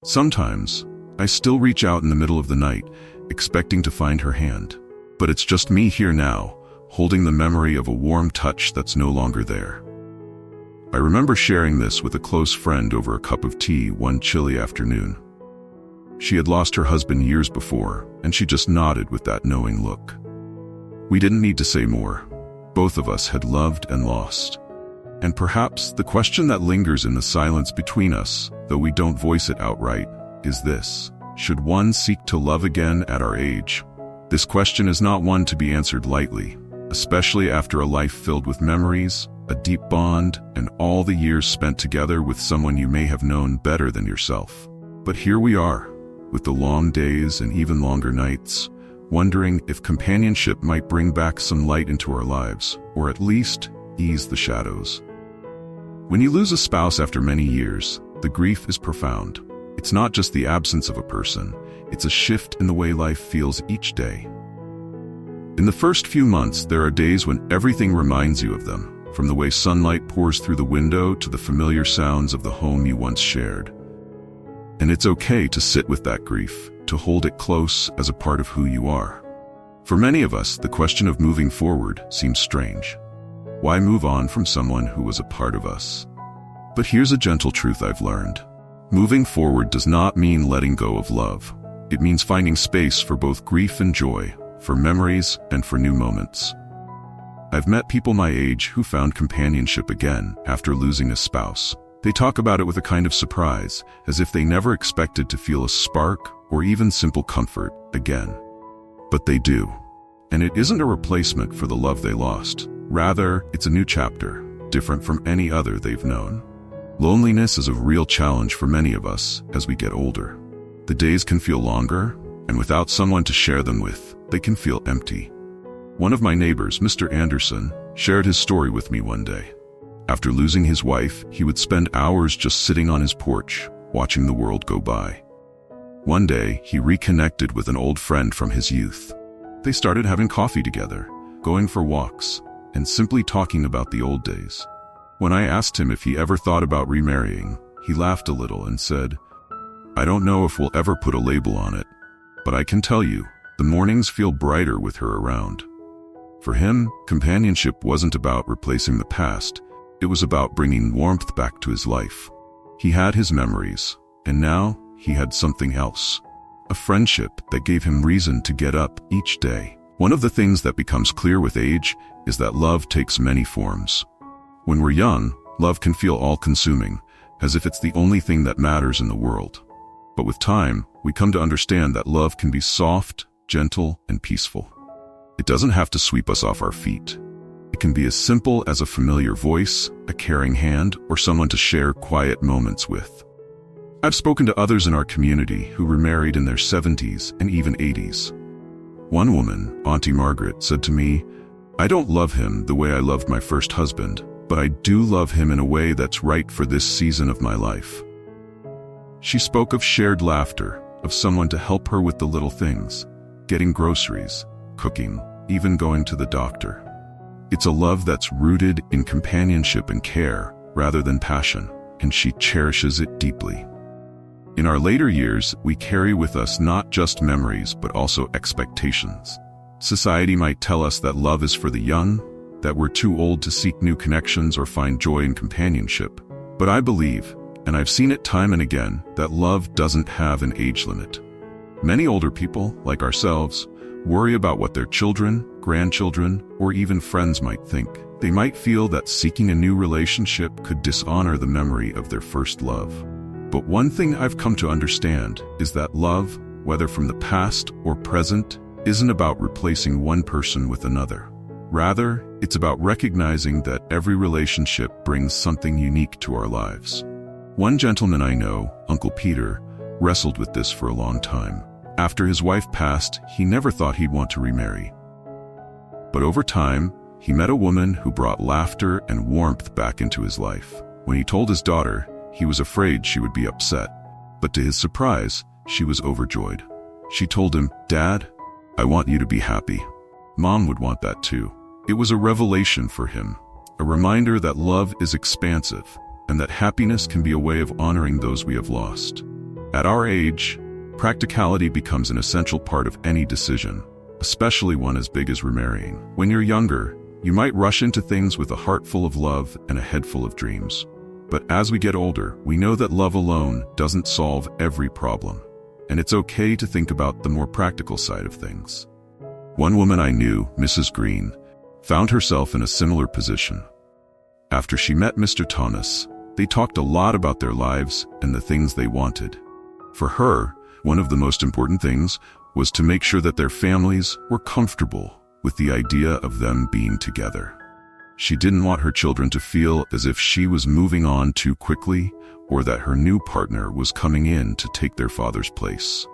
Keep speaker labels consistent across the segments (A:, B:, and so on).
A: Sometimes, I still reach out in the middle of the night, expecting to find her hand. But it's just me here now, holding the memory of a warm touch that's no longer there. I remember sharing this with a close friend over a cup of tea one chilly afternoon. She had lost her husband years before, and she just nodded with that knowing look. We didn't need to say more. Both of us had loved and lost. And perhaps the question that lingers in the silence between us, though we don't voice it outright, is this: should one seek to love again at our age? This question is not one to be answered lightly, especially after a life filled with memories, a deep bond, and all the years spent together with someone you may have known better than yourself. But here we are, with the long days and even longer nights, wondering if companionship might bring back some light into our lives, or at least ease the shadows. When you lose a spouse after many years, the grief is profound. It's not just the absence of a person, it's a shift in the way life feels each day. In the first few months, there are days when everything reminds you of them, from the way sunlight pours through the window to the familiar sounds of the home you once shared. And it's okay to sit with that grief, to hold it close as a part of who you are. For many of us, the question of moving forward seems strange. Why move on from someone who was a part of us? But here's a gentle truth I've learned. Moving forward does not mean letting go of love. It means finding space for both grief and joy, for memories and for new moments. I've met people my age who found companionship again after losing a spouse. They talk about it with a kind of surprise, as if they never expected to feel a spark or even simple comfort again. But they do. And it isn't a replacement for the love they lost. Rather, it's a new chapter, different from any other they've known. Loneliness is a real challenge for many of us as we get older. The days can feel longer, and without someone to share them with, they can feel empty. One of my neighbors, Mr. Anderson, shared his story with me one day. After losing his wife, he would spend hours just sitting on his porch, watching the world go by. One day, he reconnected with an old friend from his youth. They started having coffee together, going for walks, and simply talking about the old days. When I asked him if he ever thought about remarrying, he laughed a little and said, "I don't know if we'll ever put a label on it, but I can tell you, the mornings feel brighter with her around." For him, companionship wasn't about replacing the past, it was about bringing warmth back to his life. He had his memories, and now he had something else. A friendship that gave him reason to get up each day. One of the things that becomes clear with age is that love takes many forms. When we're young, love can feel all-consuming, as if it's the only thing that matters in the world. But with time, we come to understand that love can be soft, gentle, and peaceful. It doesn't have to sweep us off our feet. It can be as simple as a familiar voice, a caring hand, or someone to share quiet moments with. I've spoken to others in our community who remarried in their 70s and even 80s. One woman, Auntie Margaret, said to me, "I don't love him the way I loved my first husband, but I do love him in a way that's right for this season of my life." She spoke of shared laughter, of someone to help her with the little things, getting groceries, cooking, even going to the doctor. It's a love that's rooted in companionship and care, rather than passion, and she cherishes it deeply. In our later years, we carry with us not just memories, but also expectations. Society might tell us that love is for the young, that we're too old to seek new connections or find joy in companionship. But I believe, and I've seen it time and again, that love doesn't have an age limit. Many older people, like ourselves, worry about what their children, grandchildren, or even friends might think. They might feel that seeking a new relationship could dishonor the memory of their first love. But one thing I've come to understand is that love, whether from the past or present, isn't about replacing one person with another. Rather, it's about recognizing that every relationship brings something unique to our lives. One gentleman I know, Uncle Peter, wrestled with this for a long time. After his wife passed, he never thought he'd want to remarry. But over time, he met a woman who brought laughter and warmth back into his life. When he told his daughter, he was afraid she would be upset. But to his surprise, she was overjoyed. She told him, "Dad, I want you to be happy. Mom would want that too." It was a revelation for him, a reminder that love is expansive and that happiness can be a way of honoring those we have lost. At our age, practicality becomes an essential part of any decision, especially one as big as remarrying. When you're younger, you might rush into things with a heart full of love and a head full of dreams. But as we get older, we know that love alone doesn't solve every problem, and it's okay to think about the more practical side of things. One woman I knew, Mrs. Green, found herself in a similar position. After she met Mr. Thomas, they talked a lot about their lives and the things they wanted. For her, one of the most important things was to make sure that their families were comfortable with the idea of them being together. She didn't want her children to feel as if she was moving on too quickly or that her new partner was coming in to take their father's place.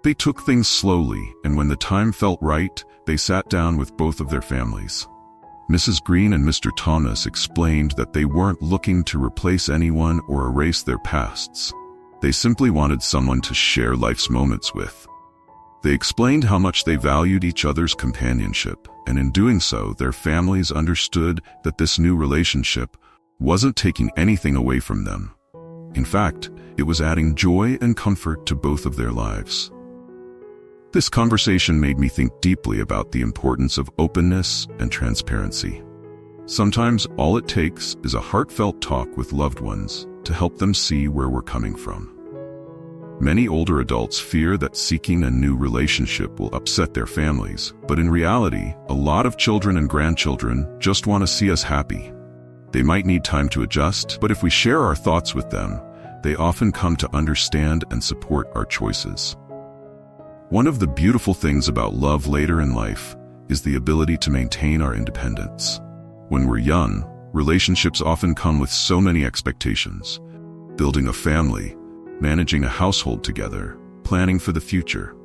A: They took things slowly, and when the time felt right, they sat down with both of their families. Mrs. Green and Mr. Thomas explained that they weren't looking to replace anyone or erase their pasts. They simply wanted someone to share life's moments with. They explained how much they valued each other's companionship, and in doing so, their families understood that this new relationship wasn't taking anything away from them. In fact, it was adding joy and comfort to both of their lives. This conversation made me think deeply about the importance of openness and transparency. Sometimes all it takes is a heartfelt talk with loved ones to help them see where we're coming from. Many older adults fear that seeking a new relationship will upset their families, but in reality, a lot of children and grandchildren just want to see us happy. They might need time to adjust, but if we share our thoughts with them, they often come to understand and support our choices. One of the beautiful things about love later in life is the ability to maintain our independence. When we're young, relationships often come with so many expectations: building a family, managing a household together, planning for the future.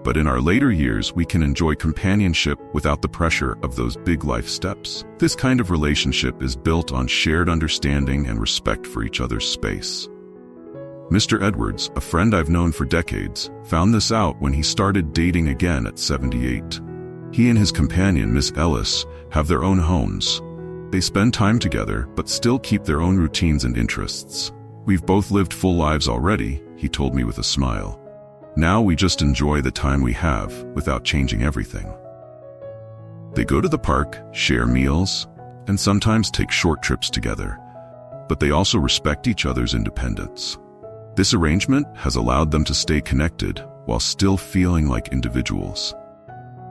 A: But in our later years, we can enjoy companionship without the pressure of those big life steps. This kind of relationship is built on shared understanding and respect for each other's space. Mr. Edwards, a friend I've known for decades, found this out when he started dating again at 78. He and his companion, Miss Ellis, have their own homes. They spend time together, but still keep their own routines and interests. "We've both lived full lives already," he told me with a smile. "Now we just enjoy the time we have without changing everything." They go to the park, share meals, and sometimes take short trips together, but they also respect each other's independence. This arrangement has allowed them to stay connected while still feeling like individuals.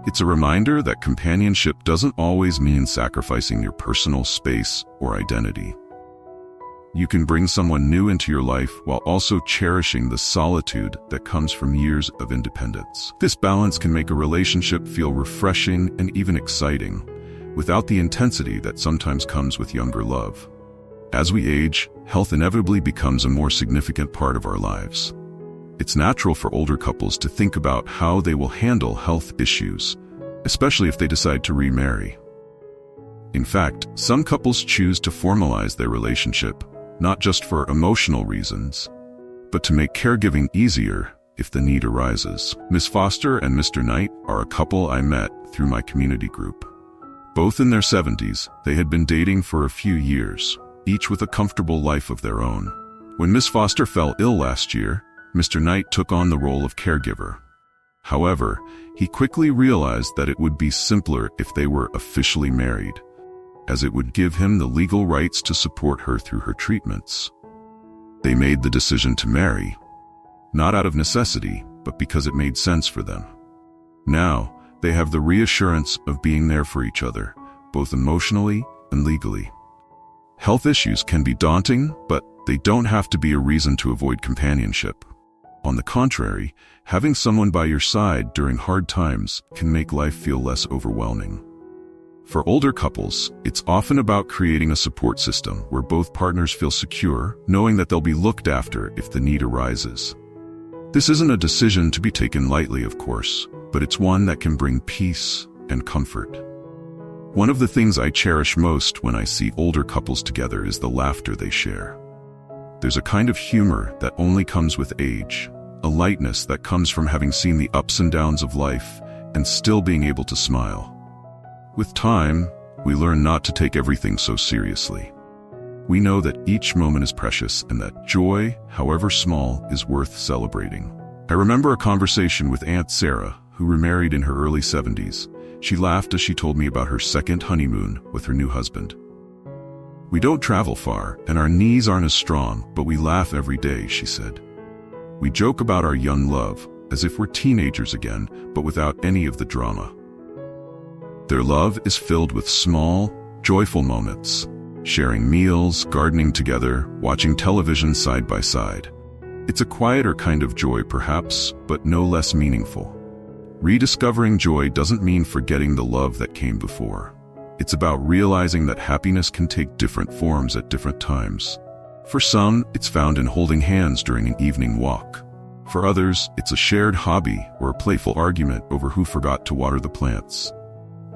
A: It's a reminder that companionship doesn't always mean sacrificing your personal space or identity. You can bring someone new into your life while also cherishing the solitude that comes from years of independence. This balance can make a relationship feel refreshing and even exciting, without the intensity that sometimes comes with younger love. As we age, health inevitably becomes a more significant part of our lives. It's natural for older couples to think about how they will handle health issues, especially if they decide to remarry. In fact, some couples choose to formalize their relationship, not just for emotional reasons, but to make caregiving easier if the need arises. Miss Foster and Mr. Knight are a couple I met through my community group. Both in their 70s, they had been dating for a few years, each with a comfortable life of their own. When Miss Foster fell ill last year, Mr. Knight took on the role of caregiver. However, he quickly realized that it would be simpler if they were officially married, as it would give him the legal rights to support her through her treatments. They made the decision to marry, not out of necessity, but because it made sense for them. Now, they have the reassurance of being there for each other, both emotionally and legally. Health issues can be daunting, but they don't have to be a reason to avoid companionship. On the contrary, having someone by your side during hard times can make life feel less overwhelming. For older couples, it's often about creating a support system where both partners feel secure, knowing that they'll be looked after if the need arises. This isn't a decision to be taken lightly, of course, but it's one that can bring peace and comfort. One of the things I cherish most when I see older couples together is the laughter they share. There's a kind of humor that only comes with age, a lightness that comes from having seen the ups and downs of life and still being able to smile. With time, we learn not to take everything so seriously. We know that each moment is precious and that joy, however small, is worth celebrating. I remember a conversation with Aunt Sarah, who remarried in her early 70s. She laughed as she told me about her second honeymoon with her new husband. "We don't travel far, and our knees aren't as strong, but we laugh every day," she said. "We joke about our young love, as if we're teenagers again, but without any of the drama." Their love is filled with small, joyful moments, sharing meals, gardening together, watching television side by side. It's a quieter kind of joy perhaps, but no less meaningful. Rediscovering joy doesn't mean forgetting the love that came before. It's about realizing that happiness can take different forms at different times. For some, it's found in holding hands during an evening walk. For others, it's a shared hobby or a playful argument over who forgot to water the plants.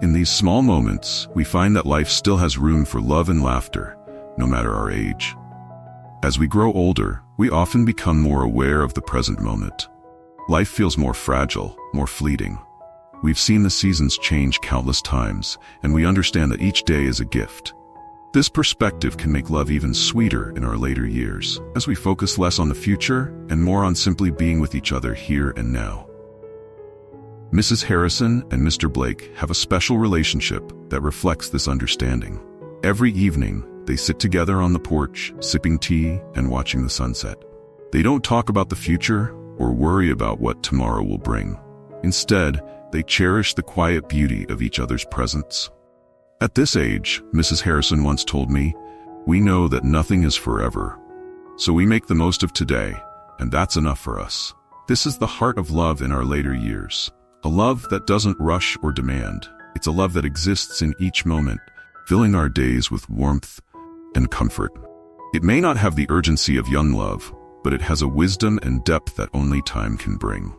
A: In these small moments, we find that life still has room for love and laughter, no matter our age. As we grow older, we often become more aware of the present moment. Life feels more fragile, more fleeting. We've seen the seasons change countless times, and we understand that each day is a gift. This perspective can make love even sweeter in our later years, as we focus less on the future and more on simply being with each other here and now. Mrs. Harrison and Mr. Blake have a special relationship that reflects this understanding. Every evening, they sit together on the porch, sipping tea and watching the sunset. They don't talk about the future or worry about what tomorrow will bring. Instead, they cherish the quiet beauty of each other's presence. At this age, Mrs. Harrison once told me, "We know that nothing is forever, so we make the most of today, and that's enough for us." This is the heart of love in our later years. A love that doesn't rush or demand. It's a love that exists in each moment, filling our days with warmth and comfort. It may not have the urgency of young love, but it has a wisdom and depth that only time can bring.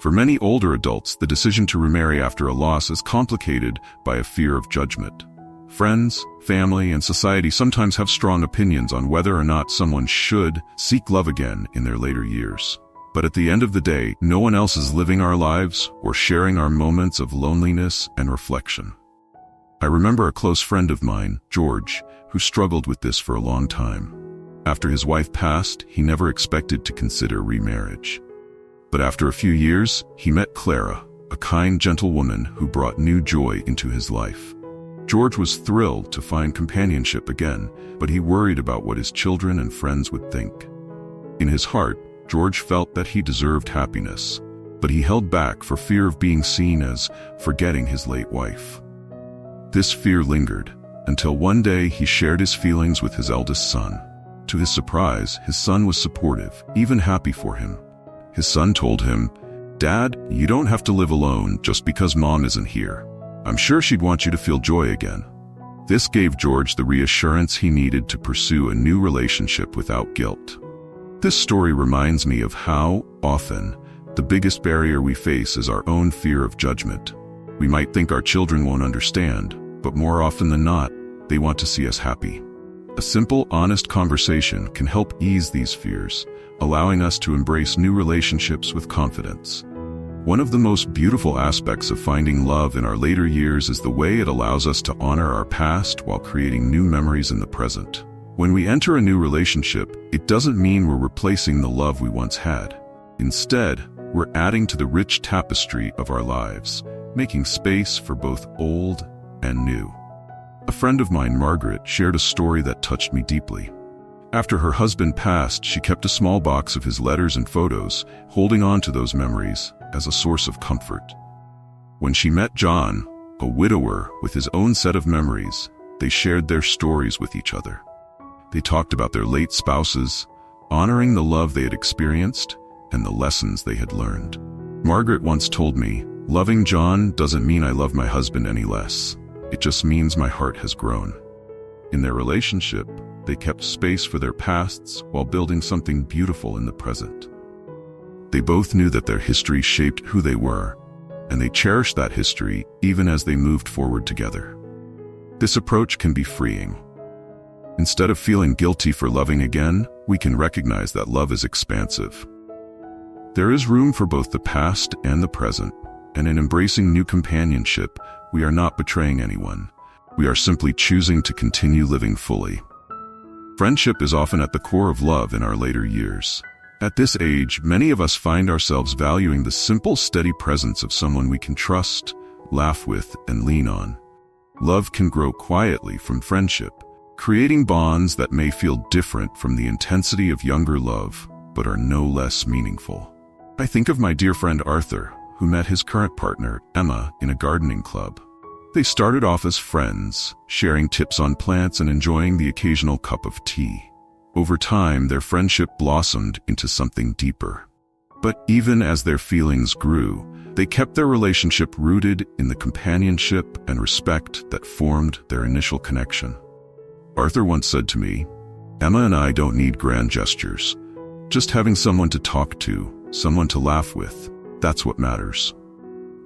A: For many older adults, the decision to remarry after a loss is complicated by a fear of judgment. Friends, family, and society sometimes have strong opinions on whether or not someone should seek love again in their later years. But at the end of the day, no one else is living our lives or sharing our moments of loneliness and reflection. I remember a close friend of mine, George, who struggled with this for a long time. After his wife passed, he never expected to consider remarriage. But after a few years, he met Clara, a kind, gentle woman who brought new joy into his life. George was thrilled to find companionship again, but he worried about what his children and friends would think. In his heart, George felt that he deserved happiness, but he held back for fear of being seen as forgetting his late wife. This fear lingered, until one day he shared his feelings with his eldest son. To his surprise, his son was supportive, even happy for him. His son told him, "Dad, you don't have to live alone just because Mom isn't here. I'm sure she'd want you to feel joy again." This gave George the reassurance he needed to pursue a new relationship without guilt. This story reminds me of how, often, the biggest barrier we face is our own fear of judgment. We might think our children won't understand, but more often than not, they want to see us happy. A simple, honest conversation can help ease these fears, allowing us to embrace new relationships with confidence. One of the most beautiful aspects of finding love in our later years is the way it allows us to honor our past while creating new memories in the present. When we enter a new relationship, it doesn't mean we're replacing the love we once had. Instead, we're adding to the rich tapestry of our lives, making space for both old and new. A friend of mine, Margaret, shared a story that touched me deeply. After her husband passed, she kept a small box of his letters and photos, holding on to those memories as a source of comfort. When she met John, a widower with his own set of memories, they shared their stories with each other. They talked about their late spouses, honoring the love they had experienced and the lessons they had learned. Margaret once told me, "Loving John doesn't mean I love my husband any less. It just means my heart has grown." In their relationship, they kept space for their pasts while building something beautiful in the present. They both knew that their history shaped who they were, and they cherished that history even as they moved forward together. This approach can be freeing. Instead of feeling guilty for loving again, we can recognize that love is expansive. There is room for both the past and the present, and in embracing new companionship, we are not betraying anyone. We are simply choosing to continue living fully. Friendship is often at the core of love in our later years. At this age, many of us find ourselves valuing the simple, steady presence of someone we can trust, laugh with, and lean on. Love can grow quietly from friendship, creating bonds that may feel different from the intensity of younger love, but are no less meaningful. I think of my dear friend Arthur, who met his current partner, Emma, in a gardening club. They started off as friends, sharing tips on plants and enjoying the occasional cup of tea. Over time, their friendship blossomed into something deeper. But even as their feelings grew, they kept their relationship rooted in the companionship and respect that formed their initial connection. Arthur once said to me, "Emma and I don't need grand gestures. Just having someone to talk to, someone to laugh with, that's what matters."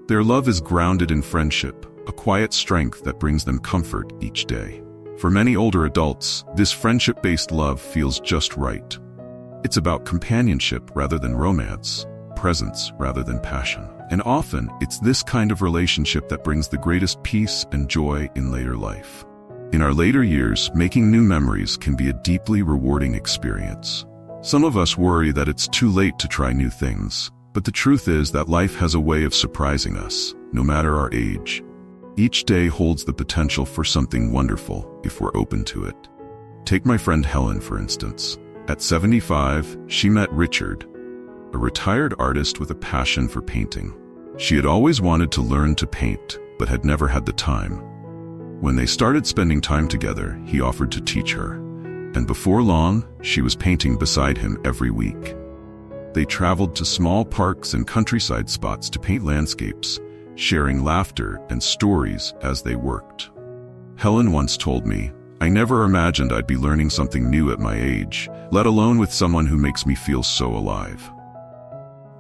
A: Their love is grounded in friendship, a quiet strength that brings them comfort each day. For many older adults, this friendship-based love feels just right. It's about companionship rather than romance, presence rather than passion. And often, it's this kind of relationship that brings the greatest peace and joy in later life. In our later years, making new memories can be a deeply rewarding experience. Some of us worry that it's too late to try new things, but the truth is that life has a way of surprising us, no matter our age. Each day holds the potential for something wonderful if we're open to it. Take my friend Helen, for instance. At 75, she met Richard, a retired artist with a passion for painting. She had always wanted to learn to paint, but had never had the time. When they started spending time together, he offered to teach her. And before long, she was painting beside him every week. They traveled to small parks and countryside spots to paint landscapes, sharing laughter and stories as they worked. Helen once told me, "I never imagined I'd be learning something new at my age, let alone with someone who makes me feel so alive."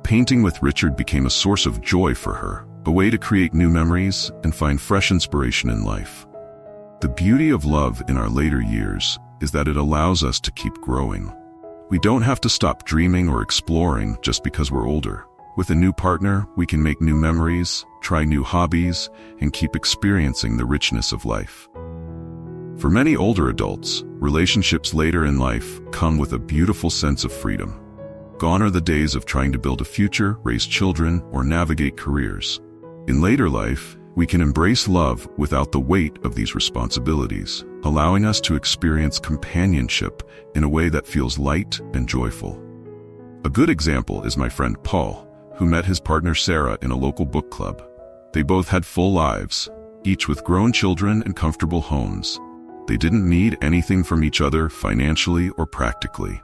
A: Painting with Richard became a source of joy for her, a way to create new memories and find fresh inspiration in life. The beauty of love in our later years is that it allows us to keep growing. We don't have to stop dreaming or exploring just because we're older. With a new partner, we can make new memories, try new hobbies, and keep experiencing the richness of life. For many older adults, relationships later in life come with a beautiful sense of freedom. Gone are the days of trying to build a future, raise children, or navigate careers. In later life, we can embrace love without the weight of these responsibilities, allowing us to experience companionship in a way that feels light and joyful. A good example is my friend Paul, who met his partner Sarah in a local book club. They both had full lives, each with grown children and comfortable homes. They didn't need anything from each other financially or practically.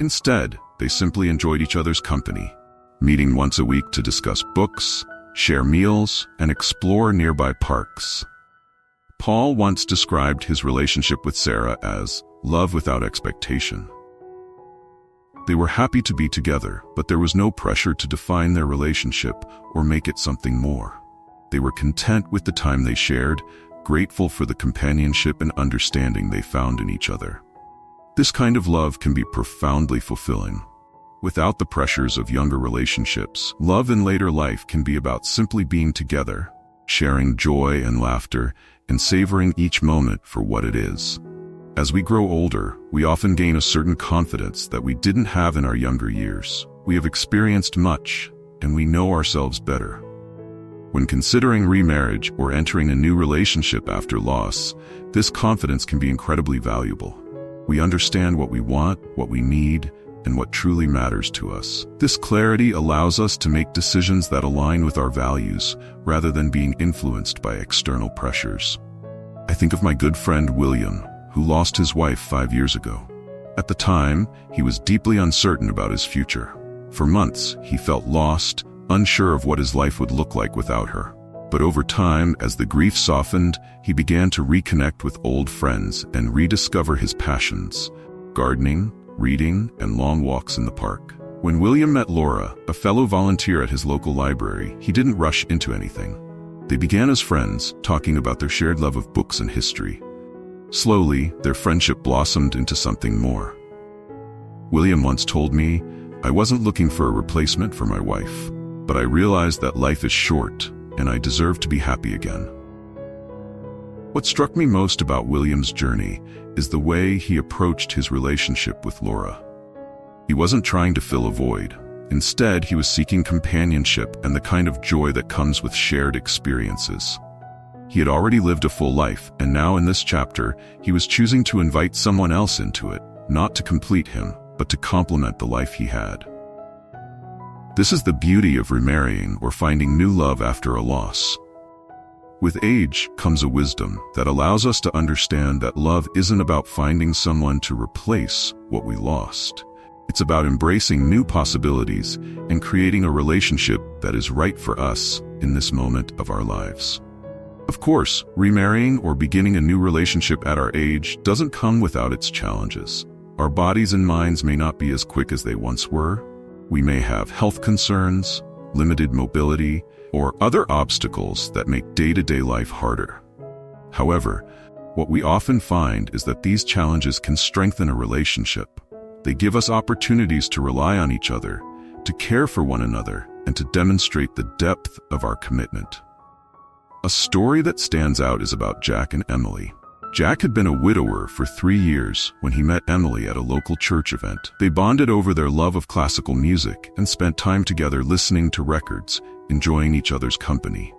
A: Instead, they simply enjoyed each other's company, meeting once a week to discuss books, share meals, and explore nearby parks. Paul once described his relationship with Sarah as love without expectation. They were happy to be together, but there was no pressure to define their relationship or make it something more. They were content with the time they shared, grateful for the companionship and understanding they found in each other. This kind of love can be profoundly fulfilling. Without the pressures of younger relationships, love in later life can be about simply being together, sharing joy and laughter, and savoring each moment for what it is. As we grow older, we often gain a certain confidence that we didn't have in our younger years. We have experienced much, and we know ourselves better. When considering remarriage or entering a new relationship after loss, this confidence can be incredibly valuable. We understand what we want, what we need, and what truly matters to us. This clarity allows us to make decisions that align with our values, rather than being influenced by external pressures. I think of my good friend William, who lost his wife 5 years ago. At the time, he was deeply uncertain about his future. For months, he felt lost, unsure of what his life would look like without her. But over time, as the grief softened, he began to reconnect with old friends and rediscover his passions: gardening, reading, and long walks in the park. When William met Laura, a fellow volunteer at his local library, he didn't rush into anything. They began as friends, talking about their shared love of books and history. Slowly, their friendship blossomed into something more. William once told me, "I wasn't looking for a replacement for my wife, but I realized that life is short, and I deserve to be happy again." What struck me most about William's journey is the way he approached his relationship with Laura. He wasn't trying to fill a void. Instead, he was seeking companionship and the kind of joy that comes with shared experiences. He had already lived a full life, and now in this chapter, he was choosing to invite someone else into it, not to complete him, but to complement the life he had. This is the beauty of remarrying or finding new love after a loss. With age comes a wisdom that allows us to understand that love isn't about finding someone to replace what we lost. It's about embracing new possibilities and creating a relationship that is right for us in this moment of our lives. Of course, remarrying or beginning a new relationship at our age doesn't come without its challenges. Our bodies and minds may not be as quick as they once were. We may have health concerns, limited mobility, or other obstacles that make day-to-day life harder. However, what we often find is that these challenges can strengthen a relationship. They give us opportunities to rely on each other, to care for one another, and to demonstrate the depth of our commitment. A story that stands out is about Jack and Emily. Jack had been a widower for 3 years when he met Emily at a local church event. They bonded over their love of classical music and spent time together listening to records, enjoying each other's company.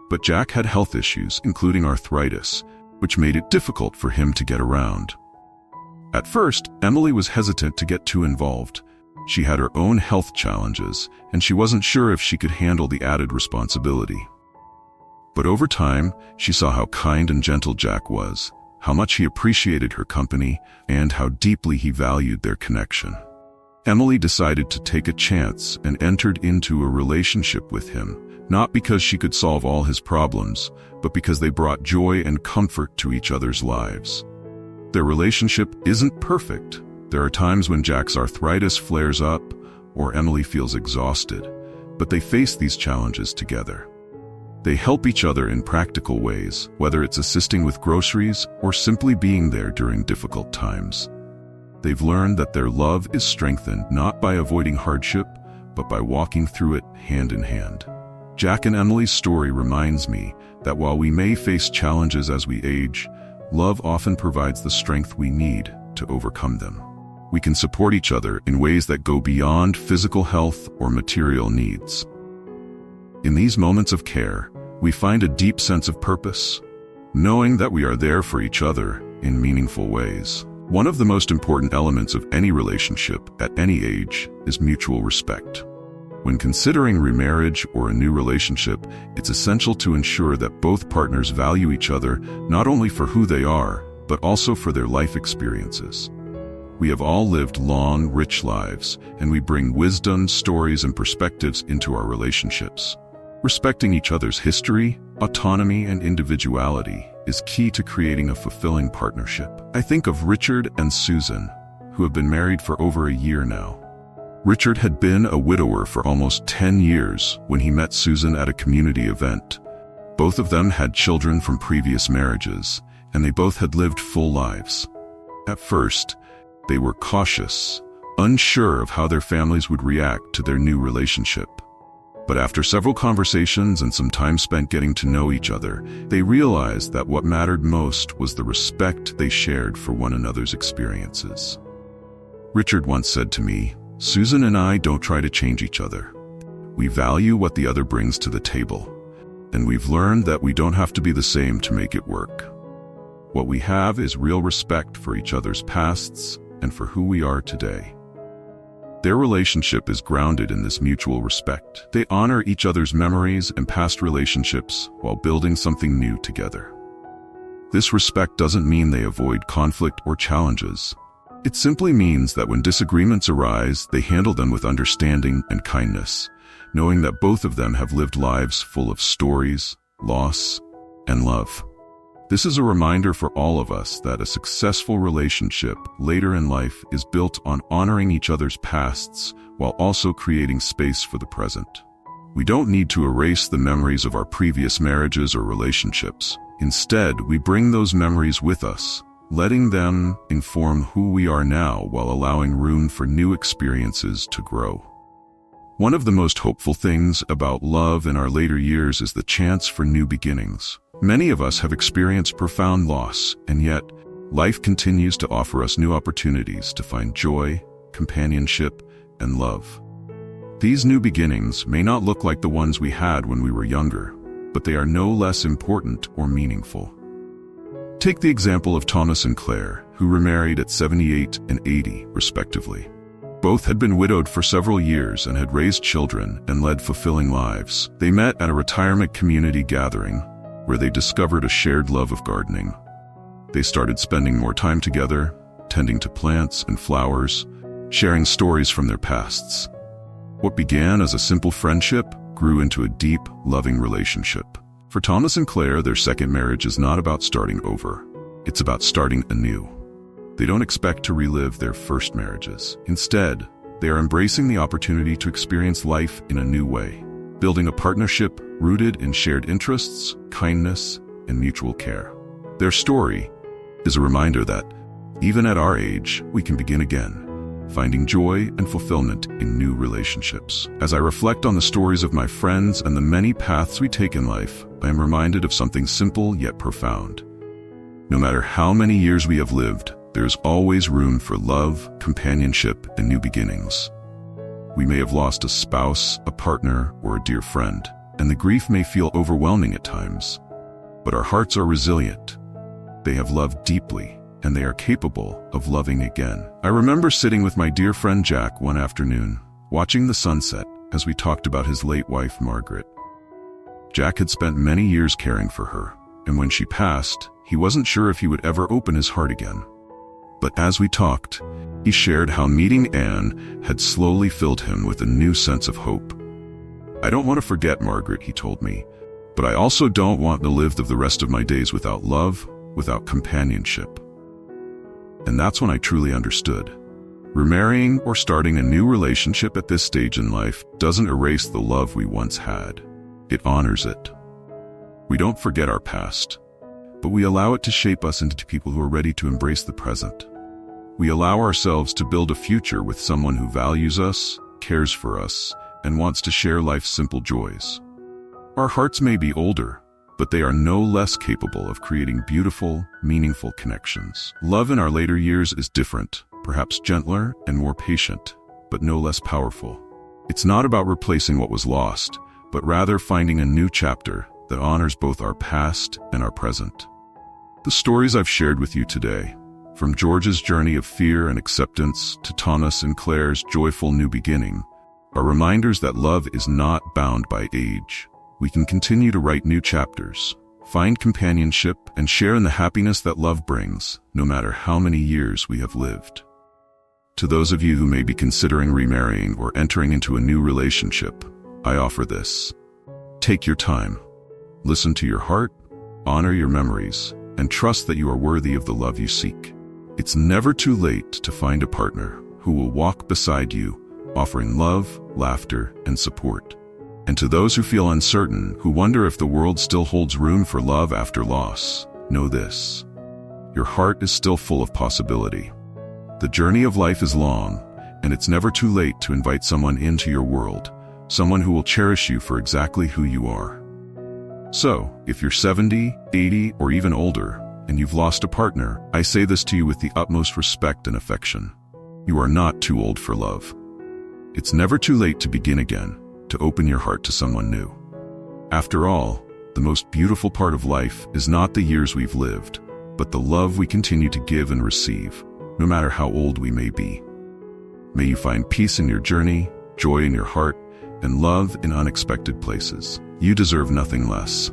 A: But Jack had health issues, including arthritis, which made it difficult for him to get around. At first, Emily was hesitant to get too involved. She had her own health challenges, and she wasn't sure if she could handle the added responsibility. But over time, she saw how kind and gentle Jack was, how much he appreciated her company, and how deeply he valued their connection. Emily decided to take a chance and entered into a relationship with him, not because she could solve all his problems, but because they brought joy and comfort to each other's lives. Their relationship isn't perfect. There are times when Jack's arthritis flares up or Emily feels exhausted, but they face these challenges together. They help each other in practical ways, whether it's assisting with groceries or simply being there during difficult times. They've learned that their love is strengthened not by avoiding hardship, but by walking through it hand in hand. Jack and Emily's story reminds me that while we may face challenges as we age, love often provides the strength we need to overcome them. We can support each other in ways that go beyond physical health or material needs. In these moments of care, we find a deep sense of purpose, knowing that we are there for each other in meaningful ways. One of the most important elements of any relationship at any age is mutual respect. When considering remarriage or a new relationship, it's essential to ensure that both partners value each other not only for who they are, but also for their life experiences. We have all lived long, rich lives, and we bring wisdom, stories, and perspectives into our relationships. Respecting each other's history, autonomy, and individuality is key to creating a fulfilling partnership. I think of Richard and Susan, who have been married for over a year now. Richard had been a widower for almost 10 years when he met Susan at a community event. Both of them had children from previous marriages, and they both had lived full lives. At first, they were cautious, unsure of how their families would react to their new relationship. But after several conversations and some time spent getting to know each other, they realized that what mattered most was the respect they shared for one another's experiences. Richard once said to me, "Susan and I don't try to change each other. We value what the other brings to the table, and we've learned that we don't have to be the same to make it work. What we have is real respect for each other's pasts and for who we are today." Their relationship is grounded in this mutual respect. They honor each other's memories and past relationships while building something new together. This respect doesn't mean they avoid conflict or challenges. It simply means that when disagreements arise, they handle them with understanding and kindness, knowing that both of them have lived lives full of stories, loss, and love. This is a reminder for all of us that a successful relationship later in life is built on honoring each other's pasts while also creating space for the present. We don't need to erase the memories of our previous marriages or relationships. Instead, we bring those memories with us, letting them inform who we are now while allowing room for new experiences to grow. One of the most hopeful things about love in our later years is the chance for new beginnings. Many of us have experienced profound loss, and yet, life continues to offer us new opportunities to find joy, companionship, and love. These new beginnings may not look like the ones we had when we were younger, but they are no less important or meaningful. Take the example of Thomas and Claire, who remarried at 78 and 80, respectively. Both had been widowed for several years and had raised children and led fulfilling lives. They met at a retirement community gathering, where they discovered a shared love of gardening. They started spending more time together, tending to plants and flowers, sharing stories from their pasts. What began as a simple friendship grew into a deep, loving relationship. For Thomas and Claire, their second marriage is not about starting over. It's about starting anew. They don't expect to relive their first marriages. Instead, they are embracing the opportunity to experience life in a new way, building a partnership rooted in shared interests, kindness, and mutual care. Their story is a reminder that, even at our age, we can begin again, finding joy and fulfillment in new relationships. As I reflect on the stories of my friends and the many paths we take in life, I am reminded of something simple yet profound. No matter how many years we have lived, there is always room for love, companionship, and new beginnings. We may have lost a spouse, a partner, or a dear friend, and the grief may feel overwhelming at times. But our hearts are resilient. They have loved deeply, and they are capable of loving again. I remember sitting with my dear friend Jack one afternoon, watching the sunset as we talked about his late wife, Margaret. Jack had spent many years caring for her, and when she passed, he wasn't sure if he would ever open his heart again. But as we talked, he shared how meeting Anne had slowly filled him with a new sense of hope. "I don't want to forget Margaret," he told me, "but I also don't want to live the rest of my days without love, without companionship." And that's when I truly understood. Remarrying or starting a new relationship at this stage in life doesn't erase the love we once had. It honors it. We don't forget our past, but we allow it to shape us into people who are ready to embrace the present. We allow ourselves to build a future with someone who values us, cares for us, and wants to share life's simple joys. Our hearts may be older, but they are no less capable of creating beautiful, meaningful connections. Love in our later years is different, perhaps gentler and more patient, but no less powerful. It's not about replacing what was lost, but rather finding a new chapter that honors both our past and our present. The stories I've shared with you today, from George's journey of fear and acceptance to Thomas and Claire's joyful new beginning, are reminders that love is not bound by age. We can continue to write new chapters, find companionship, and share in the happiness that love brings, no matter how many years we have lived. To those of you who may be considering remarrying or entering into a new relationship, I offer this. Take your time. Listen to your heart, honor your memories, and trust that you are worthy of the love you seek. It's never too late to find a partner who will walk beside you, offering love, laughter, and support. And to those who feel uncertain, who wonder if the world still holds room for love after loss, know this. Your heart is still full of possibility. The journey of life is long, and it's never too late to invite someone into your world, someone who will cherish you for exactly who you are. So, if you're 70, 80, or even older, and you've lost a partner, I say this to you with the utmost respect and affection. You are not too old for love. It's never too late to begin again, to open your heart to someone new. After all, the most beautiful part of life is not the years we've lived, but the love we continue to give and receive, no matter how old we may be. May you find peace in your journey, joy in your heart, and love in unexpected places. You deserve nothing less.